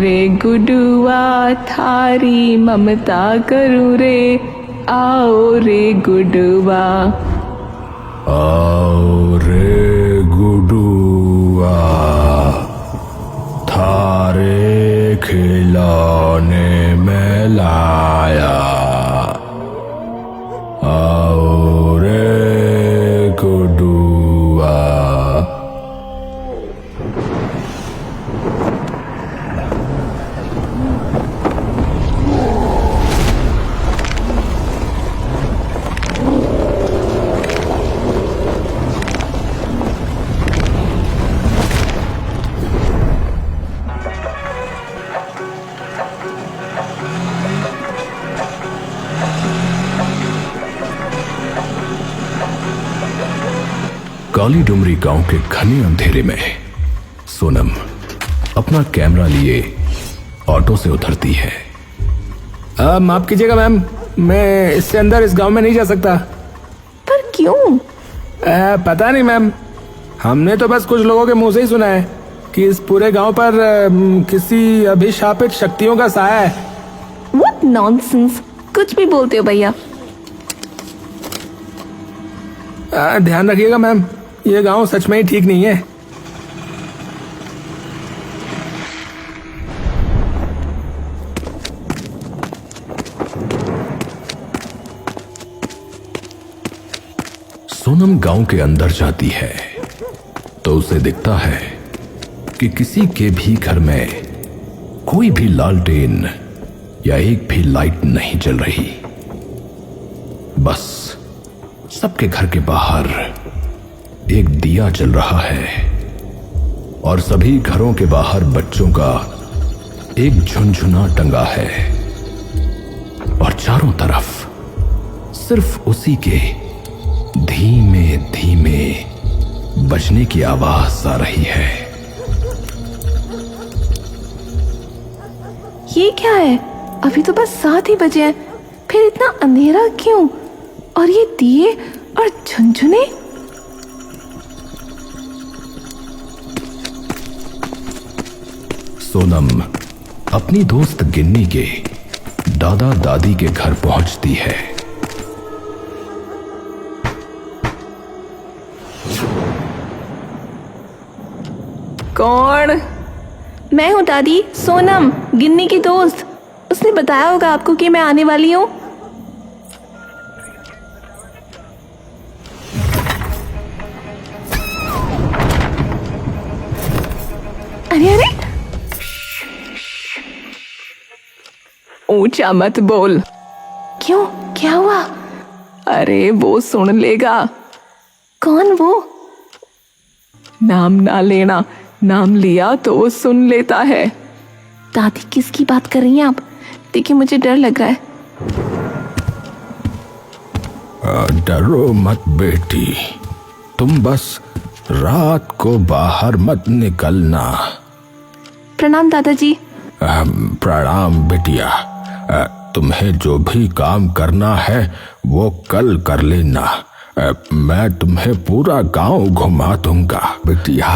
रे गुडुआ थारी ममता करूं रे, आओ रे गुडुआ। आओ रे गुडुआ थारे खिलौने में लाया, आओ रे गुडुआ। काली डुमरी गांव के घने अंधेरे में सोनम अपना कैमरा लिए ऑटो से उतरती है। माफ कीजिएगा मैम, मैं इससे अंदर इस गांव में नहीं जा सकता। पर क्यों? पता नहीं मैम, हमने तो बस कुछ लोगों के मुंह से ही सुना है कि इस पूरे गांव पर किसी अभिशापित शक्तियों का साया है। What nonsense! कुछ भी बोलते हो भैया। ध्यान रखिएगा मैम, ये गांव सच में ही ठीक नहीं है। सोनम गांव के अंदर जाती है तो उसे दिखता है कि किसी के भी घर में कोई भी लालटेन या एक भी लाइट नहीं जल रही। बस सबके घर के बाहर एक दिया जल रहा है और सभी घरों के बाहर बच्चों का एक झुनझुना टंगा है और चारों तरफ सिर्फ उसी के धीमे धीमे बजने की आवाज आ रही है। ये क्या है? अभी तो बस 7 ही बजे हैं, फिर इतना अंधेरा क्यों? और ये दिए और झुनझुने? सोनम अपनी दोस्त गिन्नी के दादा दादी के घर पहुंचती है। कौन? मैं हूँ दादी, सोनम, गिन्नी की दोस्त। उसने बताया होगा आपको कि मैं आने वाली हूँ। अरे अरे, ऊंचा मत बोल। क्यों, क्या हुआ? अरे वो सुन लेगा। कौन वो? नाम ना लेना, नाम लिया तो वो सुन लेता है। दादी किसकी बात कर रही हैं आप? देखिए मुझे डर लग रहा है। डरो मत बेटी, तुम बस रात को बाहर मत निकलना। प्रणाम दादाजी। प्रणाम बिटिया, तुम्हें जो भी काम करना है वो कल कर लेना। मैं तुम्हें पूरा गांव घुमा दूंगा बिटिया।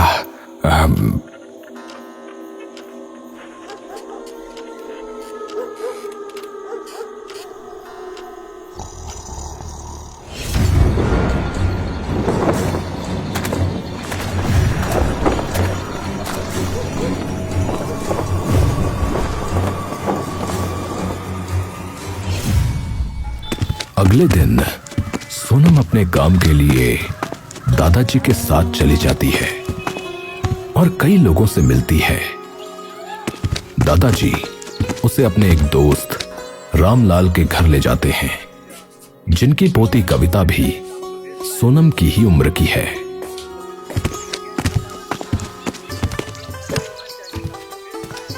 अगले दिन सोनम अपने काम के लिए दादाजी के साथ चली जाती है और कई लोगों से मिलती है। दादाजी उसे अपने एक दोस्त रामलाल के घर ले जाते हैं, जिनकी पोती कविता भी सोनम की ही उम्र की है।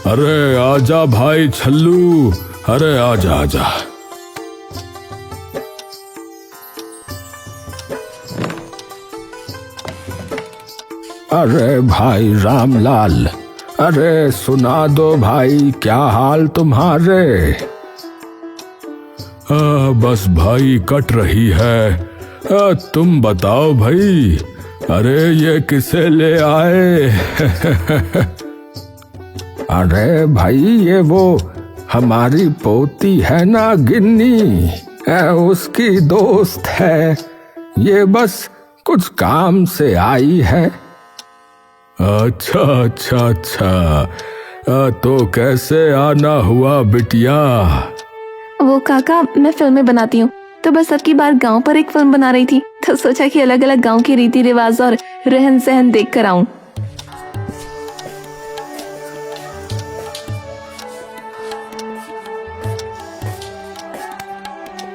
अरे आजा भाई छल्लू, अरे आजा आजा। अरे भाई रामलाल, अरे सुना दो भाई, क्या हाल तुम्हारे? बस भाई कट रही है। तुम बताओ भाई, अरे ये किसे ले आए? अरे भाई, ये वो हमारी पोती है ना गिन्नी, उसकी दोस्त है। ये बस कुछ काम से आई है। अच्छा अच्छा अच्छा, तो कैसे आना हुआ बिटिया? वो काका, मैं फिल्में बनाती हूँ, तो बस अब की बार गांव पर एक फिल्म बना रही थी, तो सोचा कि अलग अलग गांव के रीति रिवाज और रहन सहन देख कर आऊं।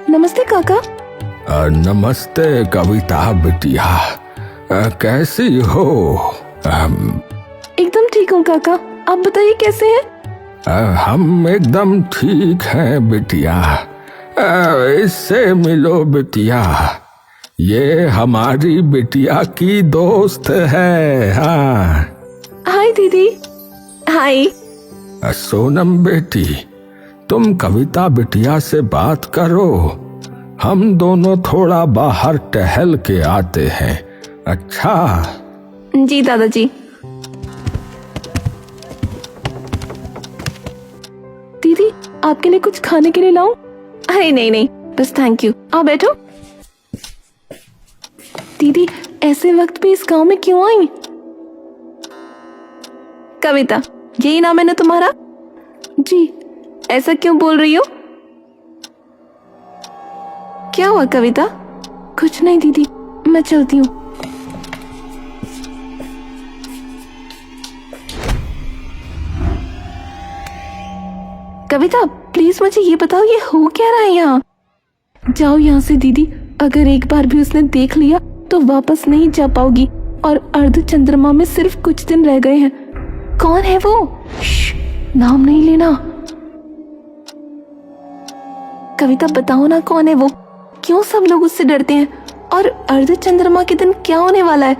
नमस्ते काका। नमस्ते कविता बिटिया, कैसी हो? एकदम ठीक हूँ काका, आप बताइए कैसे हैं? हम एकदम ठीक हैं बिटिया। इससे मिलो बिटिया, ये हमारी बिटिया की दोस्त है। हाँ, हाय दीदी। हाय। सोनम बेटी, तुम कविता बिटिया से बात करो, हम दोनों थोड़ा बाहर टहल के आते हैं। अच्छा? जी दादाजी। दीदी, आपके लिए कुछ खाने के लिए लाऊं? अरे नहीं नहीं, बस थैंक यू, आप बैठो। दीदी, ऐसे वक्त पे इस गांव में क्यों आई? कविता, यही नाम है ना तुम्हारा? जी। ऐसा क्यों बोल रही हो? क्या हुआ कविता? कुछ नहीं दीदी, मैं चलती हूँ। कविता, प्लीज मुझे ये बताओ, ये हो क्या रहा है यहाँ? जाओ यहाँ से दीदी, अगर एक बार भी उसने देख लिया तो वापस नहीं जा पाओगी, और अर्ध चंद्रमा में सिर्फ कुछ दिन रह गए हैं। कौन है वो? नाम नहीं लेना। कविता, बताओ ना कौन है वो? क्यों सब लोग उससे डरते हैं? और अर्ध चंद्रमा के दिन क्या होने वाला है?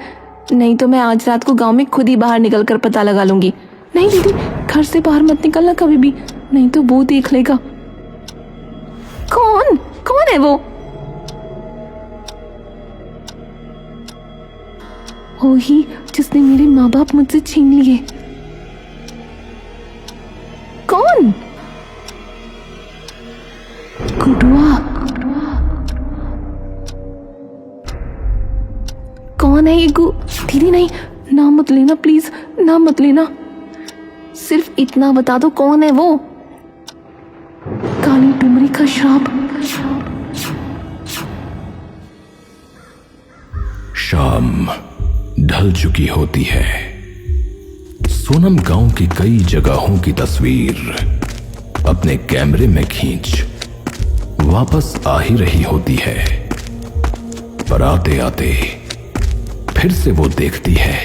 नहीं तो मैं आज रात को गांव में खुद ही बाहर निकल कर पता लगा लूंगी। नहीं दीदी, घर से बाहर मत निकलना कभी भी, नहीं तो वो देख लेगा। कौन कौन है वो? वो ही जिसने मेरे माँ बाप मुझसे छीन लिए। कौन? गुडुआ। कौन है ये दीदी, नहीं, नाम मत लेना प्लीज, नाम मत लेना। सिर्फ इतना बता दो, कौन है वो? काली डुमरी का श्राप। शाम ढल चुकी होती है। सोनम गांव की कई जगहों की तस्वीर अपने कैमरे में खींच वापस आ ही रही होती है, पर आते आते फिर से वो देखती है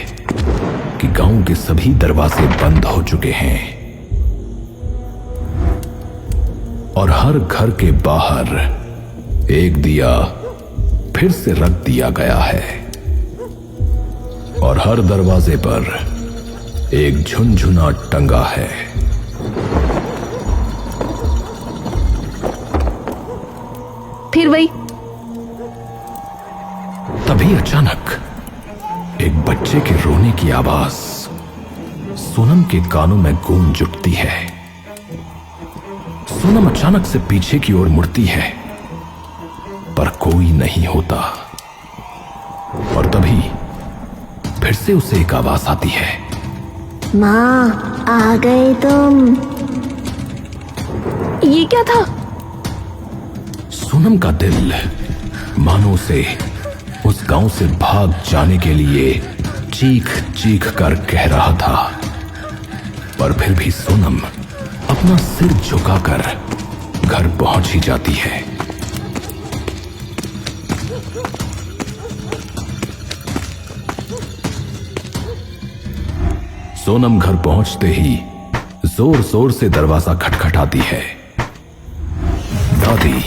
कि गांव के सभी दरवाजे बंद हो चुके हैं और हर घर के बाहर एक दिया फिर से रख दिया गया है, और हर दरवाजे पर एक झुनझुना टंगा है। फिर वही। तभी अचानक एक बच्चे के रोने की आवाज सोनम के कानों में गूंज उठती है। सोनम अचानक से पीछे की ओर मुड़ती है, पर कोई नहीं होता, और तभी फिर से उसे एक आवाज आती है। माँ, आ गए तुम। ये क्या था? सोनम का दिल मानो उसे उस गांव से भाग जाने के लिए चीख चीख कर कह रहा था, पर फिर भी सोनम अपना सिर झुकाकर घर पहुंच ही जाती है। सोनम घर पहुंचते ही जोर जोर से दरवाजा खटखटाती है। दादी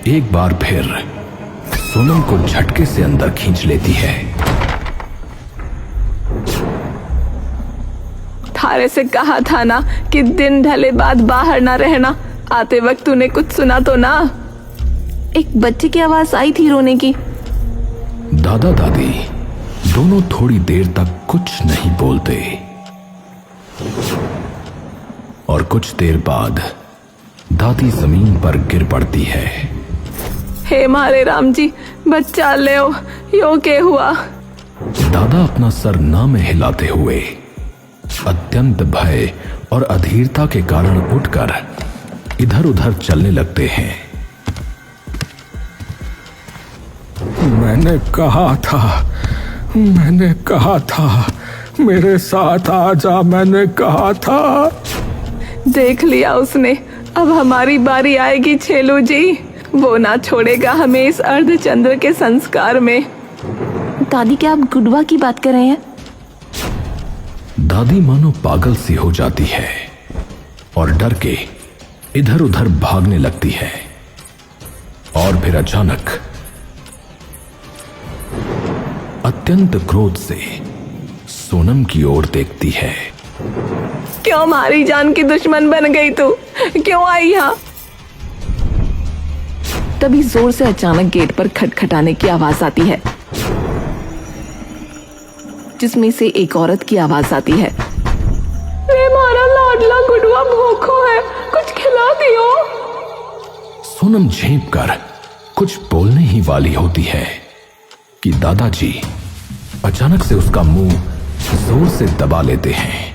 एक बार फिर सोनम को झटके से अंदर खींच लेती है। थारे से कहा था ना कि दिन ढले बाद बाहर ना रहना। आते वक्त तूने कुछ सुना तो ना? एक बच्चे की आवाज आई थी रोने की। दादा दादी दोनों थोड़ी देर तक कुछ नहीं बोलते। और कुछ देर बाद दादी जमीन पर गिर पड़ती है। हे मारे राम जी, बच्चा ले यो के हुआ। दादा अपना सर ना में हिलाते हुए अत्यंत भय और अधीरता के कारण उठकर इधर उधर चलने लगते हैं। मैंने कहा था मेरे साथ आ जा, मैंने कहा था। देख लिया उसने, अब हमारी बारी आएगी छेलू जी। वो ना छोड़ेगा हमें इस अर्धचंद्र के संस्कार में। दादी, क्या आप गुडवा की बात कर रहे हैं? दादी मानो पागल सी हो जाती है और डर के इधर उधर भागने लगती है और फिर अचानक अत्यंत क्रोध से सोनम की ओर देखती है। क्यों हमारी जान की दुश्मन बन गई तू? क्यों आई यहाँ? तभी जोर से अचानक गेट पर खटखटाने की आवाज आती है, जिसमें से एक औरत की आवाज आती है। हमारा लाडला गुडवा भूखो है, कुछ खिला दियो। सोनम झेप कर कुछ बोलने ही वाली होती है कि दादाजी अचानक से उसका मुंह जोर से दबा लेते हैं।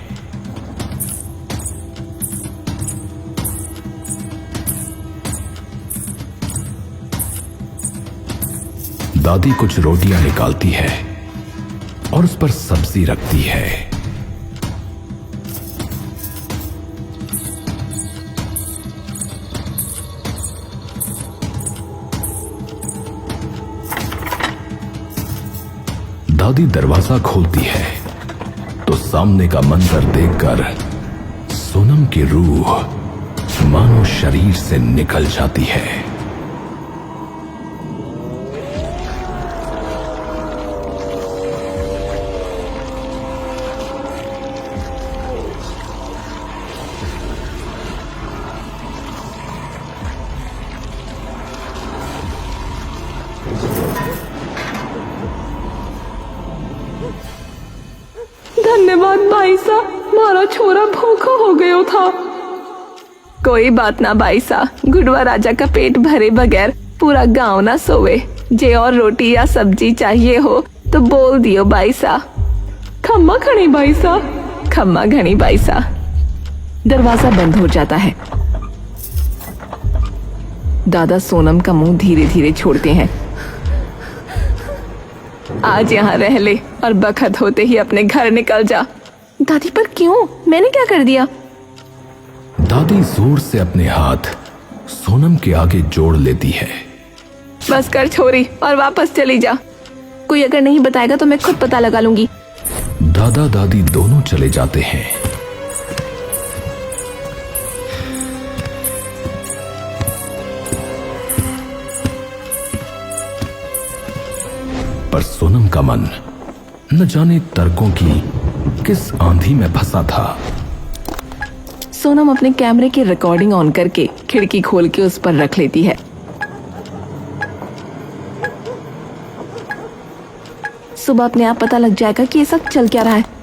दादी कुछ रोटियां निकालती है और उस पर सब्जी रखती है। दादी दरवाजा खोलती है तो सामने का मंजर देखकर सोनम की रूह मानो शरीर से निकल जाती है। धन्यवाद भाई साहब, हमारा छोरा भूखा हो गयो था। कोई बात ना भाई साहब, गुडवा राजा का पेट भरे बगैर पूरा गांव ना सोवे। जे और रोटी या सब्जी चाहिए हो तो बोल दियो भाई साहब। खम्मा खणी भाई साहब, खम्मा घनी भाई साहब। दरवाजा बंद हो जाता है। दादा सोनम का मुंह धीरे धीरे छोड़ते हैं। आज यहाँ रह ले और बखत होते ही अपने घर निकल जा। दादी, पर क्यों? मैंने क्या कर दिया? दादी जोर से अपने हाथ सोनम के आगे जोड़ लेती है। बस कर छोरी और वापस चली जा। कोई अगर नहीं बताएगा तो मैं खुद पता लगा लूंगी। दादा दादी दोनों चले जाते हैं। पर सोनम का मन न जाने तर्कों की किस आंधी में फंसा था। सोनम अपने कैमरे की रिकॉर्डिंग ऑन करके खिड़की खोल के उस पर रख लेती है। सुबह अपने आप पता लग जाएगा कि ये सब चल क्या रहा है।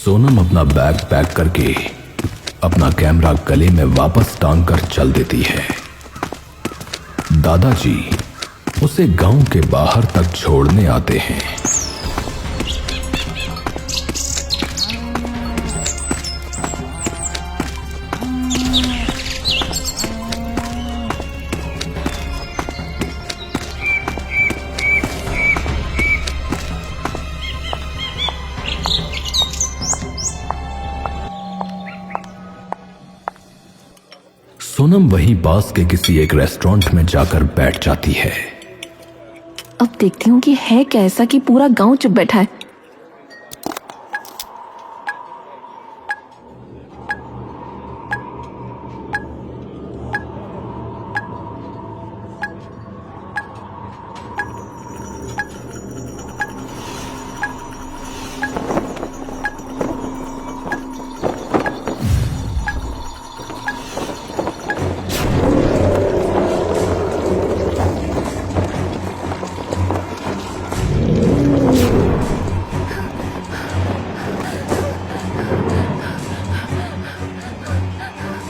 सोनम अपना बैग पैक करके अपना कैमरा गले में वापस टांग कर चल देती है। दादाजी उसे गांव के बाहर तक छोड़ने आते हैं। सोनम वहीं पास के किसी एक रेस्टोरेंट में जाकर बैठ जाती है। अब देखती हूँ कि है क्या ऐसा कि पूरा गांव चुप बैठा है।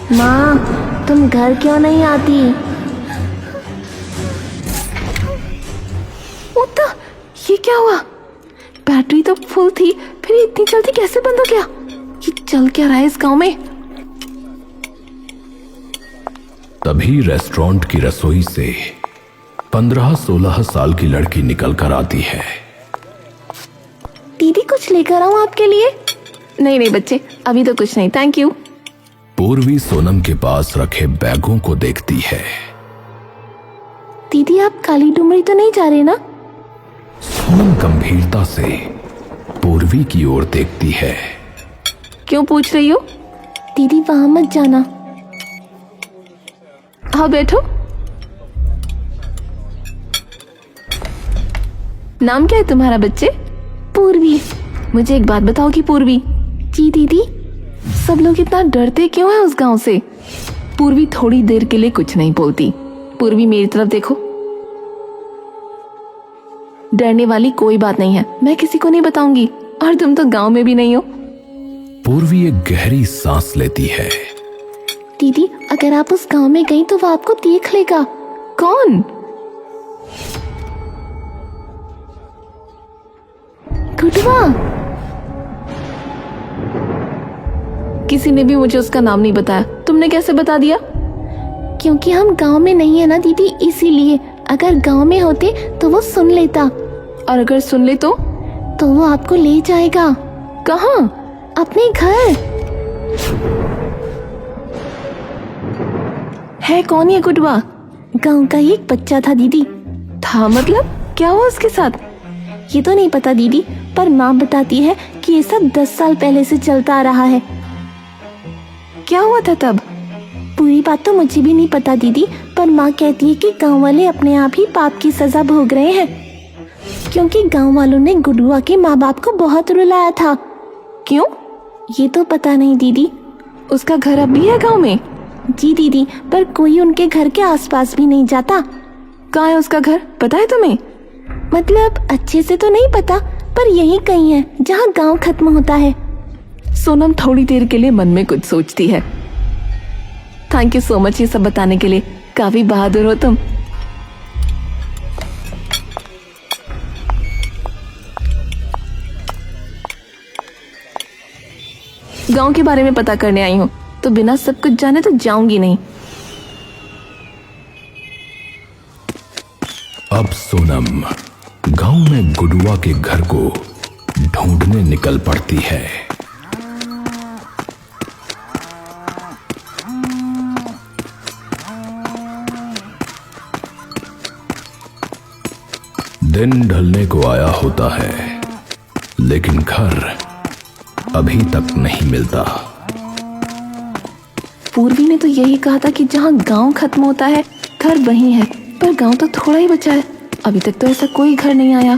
माँ, तुम घर क्यों नहीं आती? उता, ये क्या हुआ? बैटरी तो फुल थी, फिर इतनी जल्दी कैसे बंद हो गया? ये चल क्या रहा है इस गांव में? तभी रेस्टोरेंट की रसोई से 15-16 साल की लड़की निकल कर आती है। दीदी, कुछ लेकर आऊं आपके लिए? नहीं बच्चे, अभी तो कुछ नहीं, थैंक यू। पूर्वी सोनम के पास रखे बैगों को देखती है। दीदी, आप काली डुमरी तो नहीं जा रहे ना? सोनम गंभीरता से पूर्वी की ओर देखती है। क्यों पूछ रही हो? दीदी, वहां मत जाना। हाँ बैठो। नाम क्या है तुम्हारा बच्चे? पूर्वी। मुझे एक बात बताओ कि पूर्वी, जी दीदी। सब लोग इतना डरते क्यों हैं उस गांव से? पूर्वी थोड़ी देर के लिए कुछ नहीं बोलती। पूर्वी, मेरी तरफ देखो। डरने वाली कोई बात नहीं है, मैं किसी को नहीं बताऊंगी, और तुम तो गांव में भी नहीं हो। पूर्वी एक गहरी सांस लेती है। दीदी, अगर आप उस गांव में गई तो वो आपको देख लेगा। कौन? गुडवा। किसी ने भी मुझे उसका नाम नहीं बताया, तुमने कैसे बता दिया? क्योंकि हम गांव में नहीं है ना दीदी, इसीलिए। अगर गांव में होते तो वो सुन लेता। और अगर सुन ले तो वो आपको ले जाएगा। कहाँ? अपने घर। है कौन ये गुडवा? गांव का ही एक बच्चा था दीदी। था मतलब? क्या हुआ उसके साथ? ये तो नहीं पता दीदी, पर माँ बताती है कि ये सब 10 साल पहले से चलता आ रहा है। क्या हुआ था तब? पूरी बात तो मुझे भी नहीं पता दीदी, पर माँ कहती है कि गांव वाले अपने आप ही पाप की सजा भोग रहे हैं, क्योंकि गांव वालों ने गुडुआ के माँ बाप को बहुत रुलाया था। क्यों? ये तो पता नहीं दीदी। उसका घर अब भी है गांव में? जी दीदी, पर कोई उनके घर के आसपास भी नहीं जाता। कहाँ है उसका घर, पता है तुम्हें? मतलब अच्छे से तो नहीं पता, पर यही कहीं है जहाँ गांव खत्म होता है। सोनम थोड़ी देर के लिए मन में कुछ सोचती है। थैंक यू सो मच ये सब बताने के लिए, काफी बहादुर हो तुम। गांव के बारे में पता करने आई हूँ, तो बिना सब कुछ जाने तो जाऊंगी नहीं। अब सोनम गांव में गुडुआ के घर को ढूंढने निकल पड़ती है। दिन ढलने को आया होता है, लेकिन घर अभी तक नहीं मिलता। पूर्वी ने तो यही कहा था कि जहाँ गांव खत्म होता है घर वहीं है, पर गांव तो थोड़ा ही बचा है। अभी तक तो ऐसा कोई घर नहीं आया।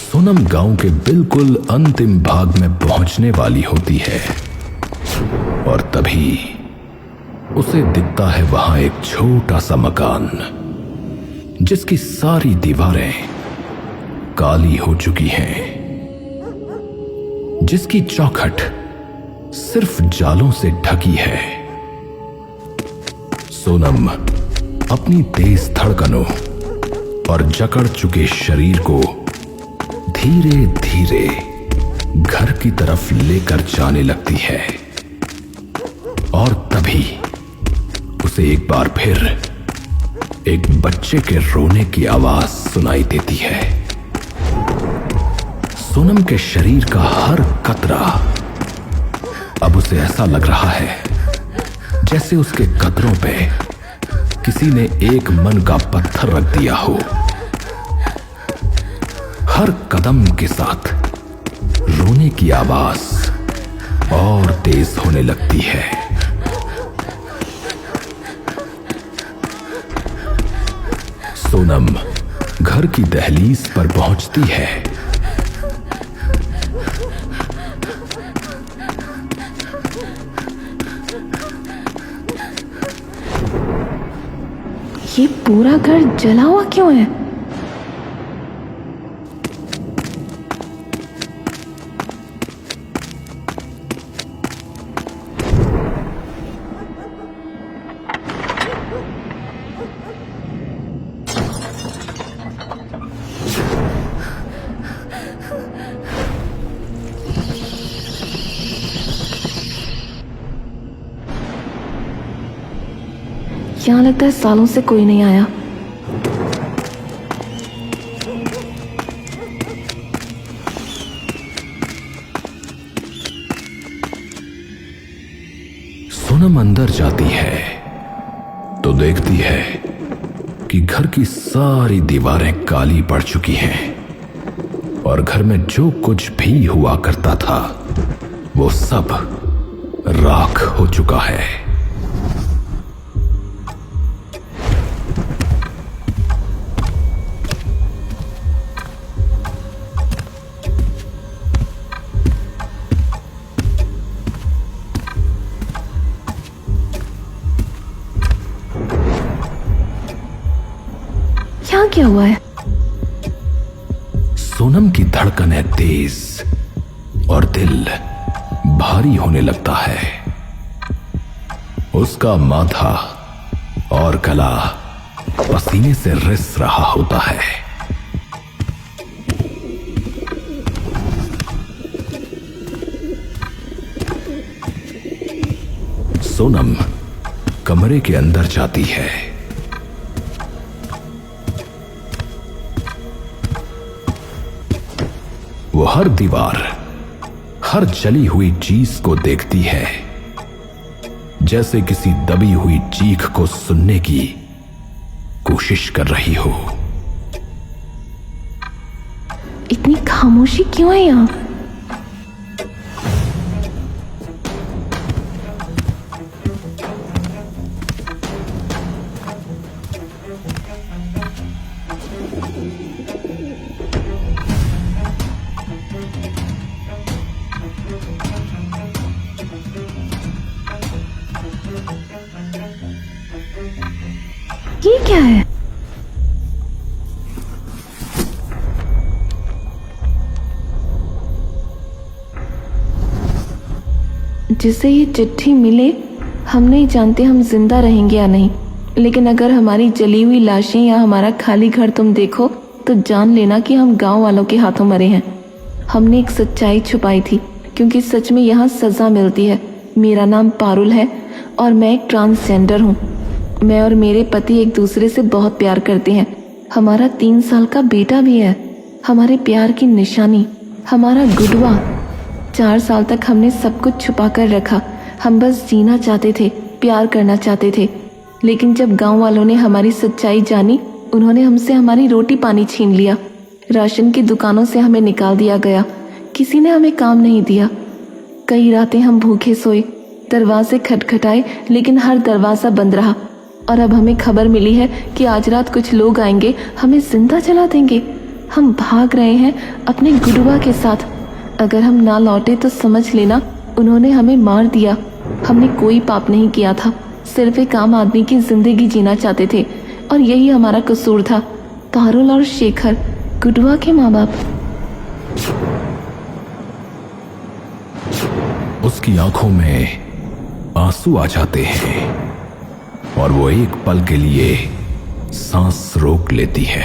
सोनम गांव के बिल्कुल अंतिम भाग में पहुंचने वाली होती है, और तभी उसे दिखता है वहां एक छोटा सा मकान, जिसकी सारी दीवारें काली हो चुकी हैं, जिसकी चौखट सिर्फ जालों से ढकी है। सोनम अपनी तेज धड़कनों और जकड़ चुके शरीर को धीरे धीरे घर की तरफ लेकर जाने लगती है, और तभी उसे एक बार फिर एक बच्चे के रोने की आवाज सुनाई देती है। सोनम के शरीर का हर कतरा अब उसे ऐसा लग रहा है जैसे उसके कदमों पे किसी ने एक मन का पत्थर रख दिया हो। हर कदम के साथ रोने की आवाज और तेज होने लगती है। सोनम घर की दहलीज पर पहुंचती है। ये पूरा घर जला हुआ क्यों है? यहाँ लगता है सालों से कोई नहीं आया। सोनम अंदर जाती है तो देखती है कि घर की सारी दीवारें काली पड़ चुकी हैं और घर में जो कुछ भी हुआ करता था वो सब राख हो चुका है। यहाँ क्या हुआ है? सोनम की धड़कनें तेज और दिल भारी होने लगता है। उसका माथा और गला पसीने से रिस रहा होता है। सोनम कमरे के अंदर जाती है। वो हर दीवार, हर जली हुई चीज को देखती है, जैसे किसी दबी हुई चीख को सुनने की कोशिश कर रही हो। इतनी खामोशी क्यों है यहाँ? ये क्या है? जिसे ये चिट्ठी मिले, हम नहीं जानते हम जिंदा रहेंगे या नहीं, लेकिन अगर हमारी जली हुई लाशें या हमारा खाली घर तुम देखो तो जान लेना कि हम गांव वालों के हाथों मरे हैं। हमने एक सच्चाई छुपाई थी, क्योंकि सच में यहाँ सजा मिलती है। मेरा नाम पारुल है और मैं एक ट्रांसजेंडर हूँ। मैं और मेरे पति एक दूसरे से बहुत प्यार करते हैं। हमारा 3 साल का बेटा भी है। हमारे प्यार की निशानी हमारा गुडवा। 4 साल तक हमने सब कुछ छुपा कर रखा। हम बस जीना चाहते थे, प्यार करना चाहते थे। लेकिन जब गांव वालों ने हमारी सच्चाई जानी, उन्होंने हमसे हमारी रोटी पानी छीन लिया। राशन की दुकानों से हमें निकाल दिया गया। किसी ने हमें काम नहीं दिया। कई रातें हम भूखे सोए, दरवाजे खटखटाए, लेकिन हर दरवाज़ा बंद रहा। और अब हमें खबर मिली है कि आज रात कुछ लोग आएंगे, हमें जिंदा जला देंगे। हम भाग रहे हैं अपने गुडुआ के साथ। अगर हम ना लौटे तो समझ लेना उन्होंने हमें मार दिया। हमने कोई पाप नहीं किया था, सिर्फ एक आम आदमी की जिंदगी जीना चाहते थे, और यही हमारा कसूर था। पारुल और शेखर, गुडुआ के माँ बाप। उसकी आंखों में आंसू आ जाते हैं और वो एक पल के लिए सांस रोक लेती है।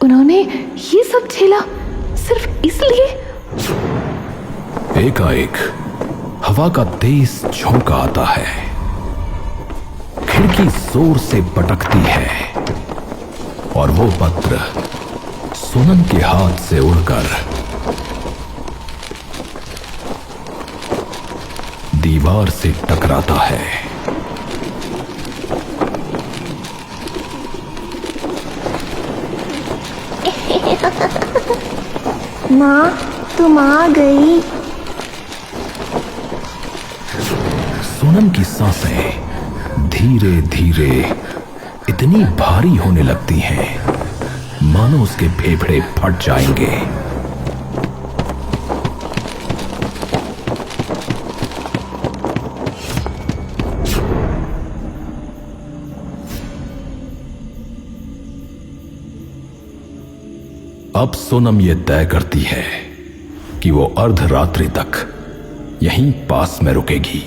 उन्होंने ये सब झेला सिर्फ इसलिए? एकाएक हवा का तेज झोंका आता है। खिड़की जोर से पटकती है और वो पत्र सोनम के हाथ से उड़कर दीवार से टकराता है। माँ, तुम आ गई। सोनम की सांसें धीरे धीरे इतनी भारी होने लगती हैं मानो उसके फेफड़े फट जाएंगे। अब सोनम ये तय करती है कि वो अर्धरात्रि तक यहीं पास में रुकेगी।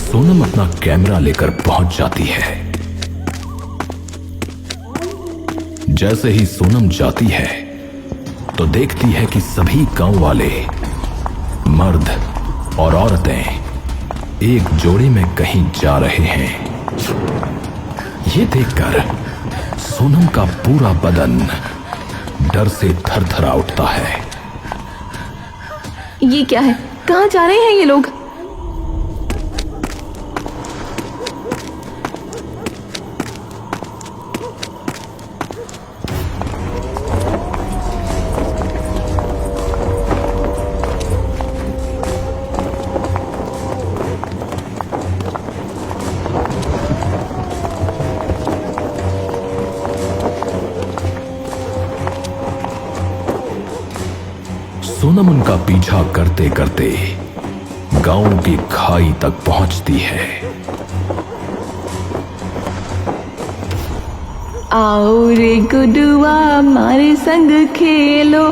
सोनम अपना कैमरा लेकर पहुंच जाती है। जैसे ही सोनम जाती है तो देखती है कि सभी गांव वाले मर्द और औरतें एक जोड़े में कहीं जा रहे हैं। ये देखकर सोनम का पूरा बदन डर से थरथरा उठता है। ये क्या है? कहाँ जा रहे हैं ये लोग? सोनम उनका पीछा करते करते गांव की खाई तक पहुंचती है। आओ रे गुडुआ हमारे संग खेलो,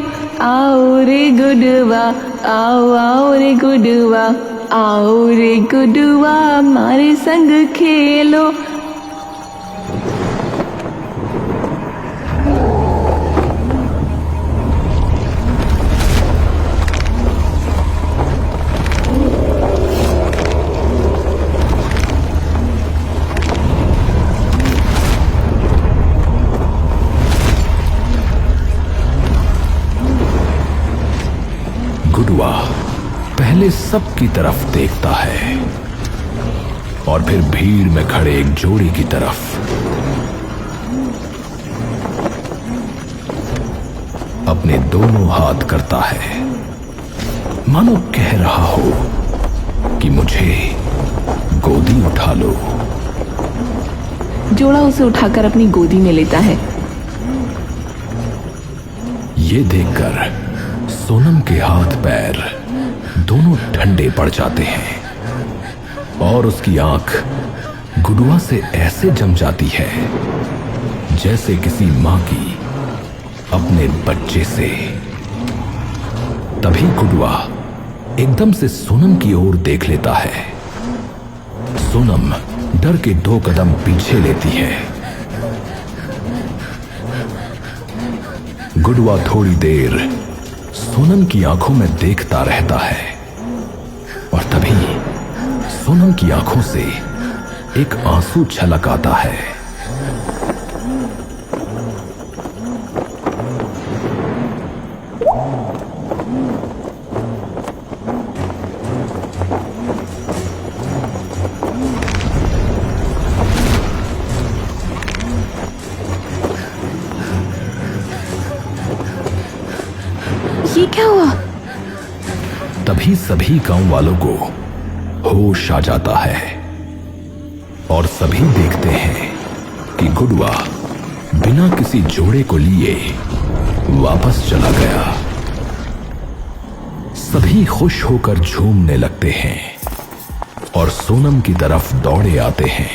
आओ रे गुडुआ, आओ आओ रे गुडुआ, आओ रे गुडुआ हमारे संग खेलो। गुडुआ पहले सबकी तरफ देखता है और फिर भीड़ में खड़े एक जोड़ी की तरफ। अपने दोनों हाथ करता है मानो कह रहा हो कि मुझे गोदी उठा लो। जोड़ा उसे उठाकर अपनी गोदी में लेता है। ये देखकर सोनम के हाथ पैर दोनों ठंडे पड़ जाते हैं और उसकी आंख गुडुआ से ऐसे जम जाती है जैसे किसी मां की अपने बच्चे से। तभी गुडुआ एकदम से सोनम की ओर देख लेता है। सोनम डर के 2 कदम पीछे लेती है। गुडुआ थोड़ी देर सोनम की आंखों में देखता रहता है और तभी सोनम की आंखों से एक आंसू छलक आता है। ये क्या हुआ? तभी सभी गांव वालों को होश आ जाता है और सभी देखते हैं कि गुडुआ बिना किसी जोड़े को लिए वापस चला गया। सभी खुश होकर झूमने लगते हैं और सोनम की तरफ दौड़े आते हैं।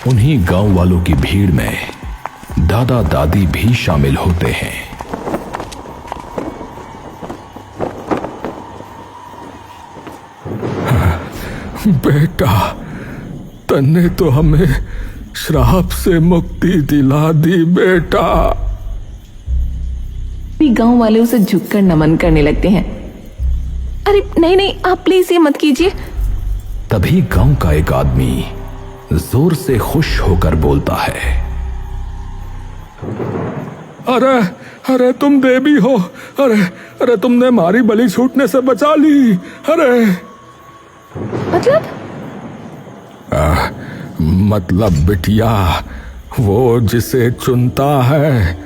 उन्हीं गांव वालों की भीड़ में दादा दादी भी शामिल होते हैं। बेटा, तन्ने तो हमें श्राप से मुक्ति दिला दी बेटा। गांव वाले उसे झुककर नमन करने लगते हैं। अरे नहीं नहीं, आप प्लीज ये मत कीजिए। तभी गांव का एक आदमी जोर से खुश होकर बोलता है, अरे अरे तुम देवी हो, अरे अरे तुमने हमारी बलि छूटने से बचा ली। अरे मतलब बिटिया, वो जिसे चुनता है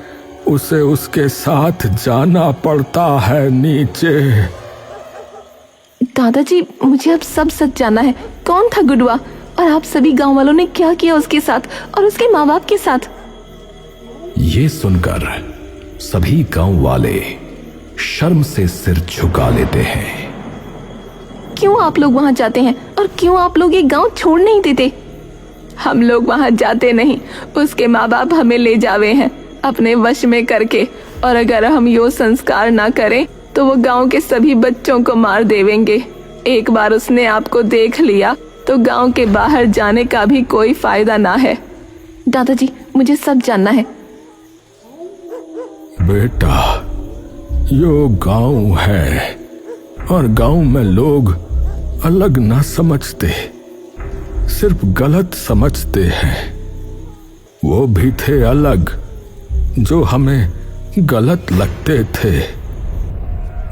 उसे उसके साथ जाना पड़ता है नीचे। दादाजी, मुझे अब सब सच जानना है। कौन था गुडुआ और आप सभी गांव वालों ने क्या किया उसके साथ और उसके माँ बाप के साथ? ये सुनकर सभी गांव वाले शर्म से सिर झुका लेते हैं। क्यों आप लोग वहां जाते हैं और क्यों आप लोग ये गांव छोड़ नहीं देते? हम लोग वहां जाते नहीं, उसके माँ बाप हमें ले जावे हैं अपने वश में करके, और अगर हम यो संस्कार ना करें तो वो गांव के सभी बच्चों को मार देवेंगे। एक बार उसने आपको देख लिया तो गांव के बाहर जाने का भी कोई फायदा ना है। दादाजी, मुझे सब जानना है। बेटा, यो गांव है और गांव में लोग अलग ना समझते, सिर्फ गलत समझते हैं। वो भी थे अलग जो हमें गलत लगते थे।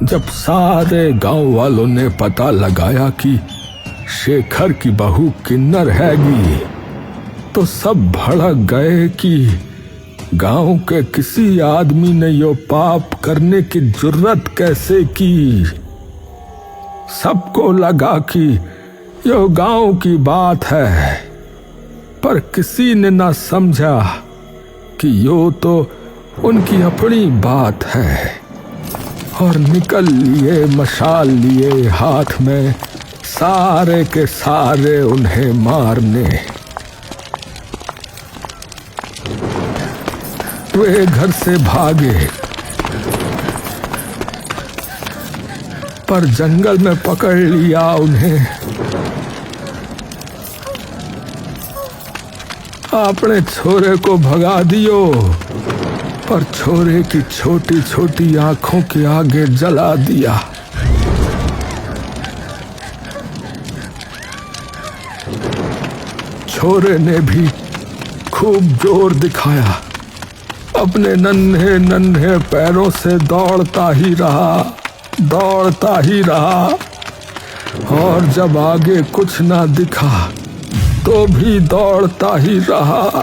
जब सारे गांव वालों ने पता लगाया कि शेखर की बहू किन्नर हैगी, तो सब भड़क गए कि गांव के किसी आदमी ने यो पाप करने की जुर्रत कैसे की। सबको लगा कि यो गांव की बात है, पर किसी ने ना समझा कि यो तो उनकी अपनी बात है। और निकल लिए मशाल लिए हाथ में, सारे के सारे उन्हें मारने। वे घर से भागे, पर जंगल में पकड़ लिया उन्हें। अपने छोरे को भगा दियो, पर छोरे की छोटी छोटी आंखों के आगे जला दिया। छोरे ने भी खूब जोर दिखाया, अपने नन्हे नन्हे पैरों से दौड़ता ही रहा, और जब आगे कुछ ना दिखा तो भी दौड़ता ही रहा।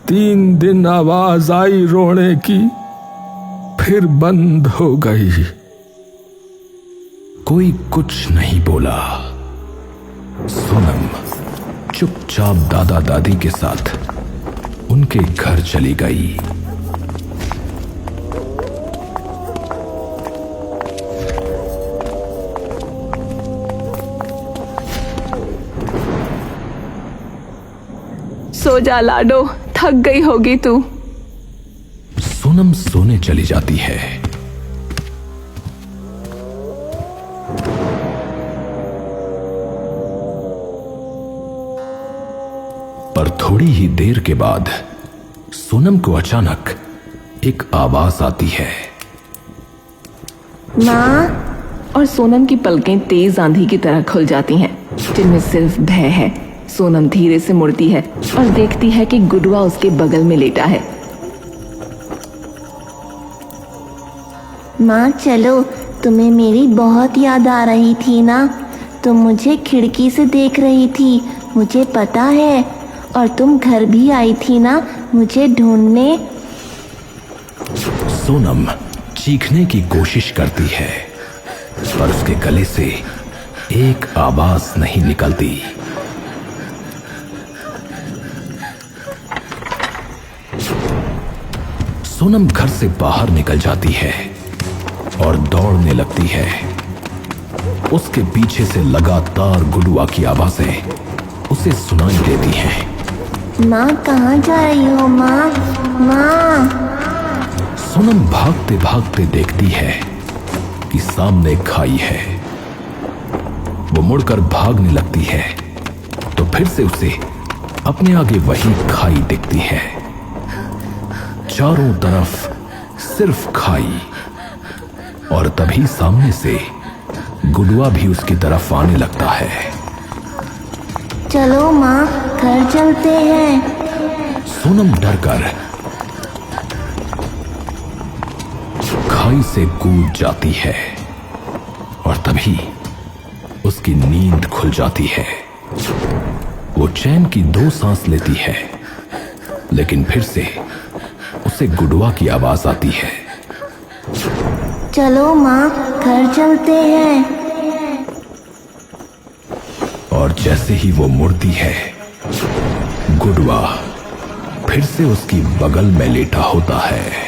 तीन दिन आवाज आई रोने की, फिर बंद हो गई। कोई कुछ नहीं बोला। सोनम चुपचाप दादा दादी के साथ उनके घर चली गई। सो जा लाडो, थक गई होगी तू। सोनम सोने चली जाती है। पर थोड़ी ही देर के बाद सोनम को अचानक एक आवाज आती है, माँ। और सोनम की पलकें तेज आंधी की तरह खुल जाती हैं, जिनमें सिर्फ भय है। सोनम धीरे से मुड़ती है और देखती है कि गुडुआ उसके बगल में लेटा है। माँ चलो, तुम्हें मेरी बहुत याद आ रही थी ना। तुम मुझे खिड़की से देख रही थी, मुझे पता है। और तुम घर भी आई थी ना मुझे ढूंढने। सोनम चीखने की कोशिश करती है, पर उसके गले से एक आवाज नहीं निकलती। सोनम घर से बाहर निकल जाती है और दौड़ने लगती है। उसके पीछे से लगातार गुडुआ की आवाजें उसे सुनाई देती हैं। माँ कहाँ जा रही हो माँ? माँ। सोनम भागते भागते देखती है कि सामने खाई है। वो मुड़कर भागने लगती है तो फिर से उसे अपने आगे वही खाई दिखती है। चारों तरफ सिर्फ खाई। और तभी सामने से गुडुआ भी उसकी तरफ आने लगता है। चलो माँ, घर चलते हैं। सोनम डरकर खाई से कूद जाती है और तभी उसकी नींद खुल जाती है। वो चैन की 2 सांस लेती है, लेकिन फिर से उसे गुडुआ की आवाज आती है। चलो माँ, घर चलते हैं। और जैसे ही वो मुड़ती है, गुडुआ फिर से उसकी बगल में लेटा होता है।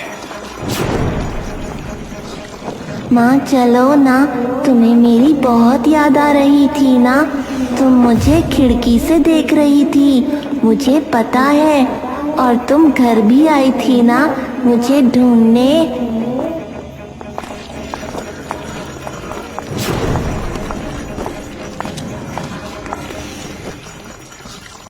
माँ चलो ना, तुम्हें मेरी बहुत याद आ रही थी ना। तुम मुझे खिड़की से देख रही थी, मुझे पता है। और तुम घर भी आई थी ना मुझे ढूंढने।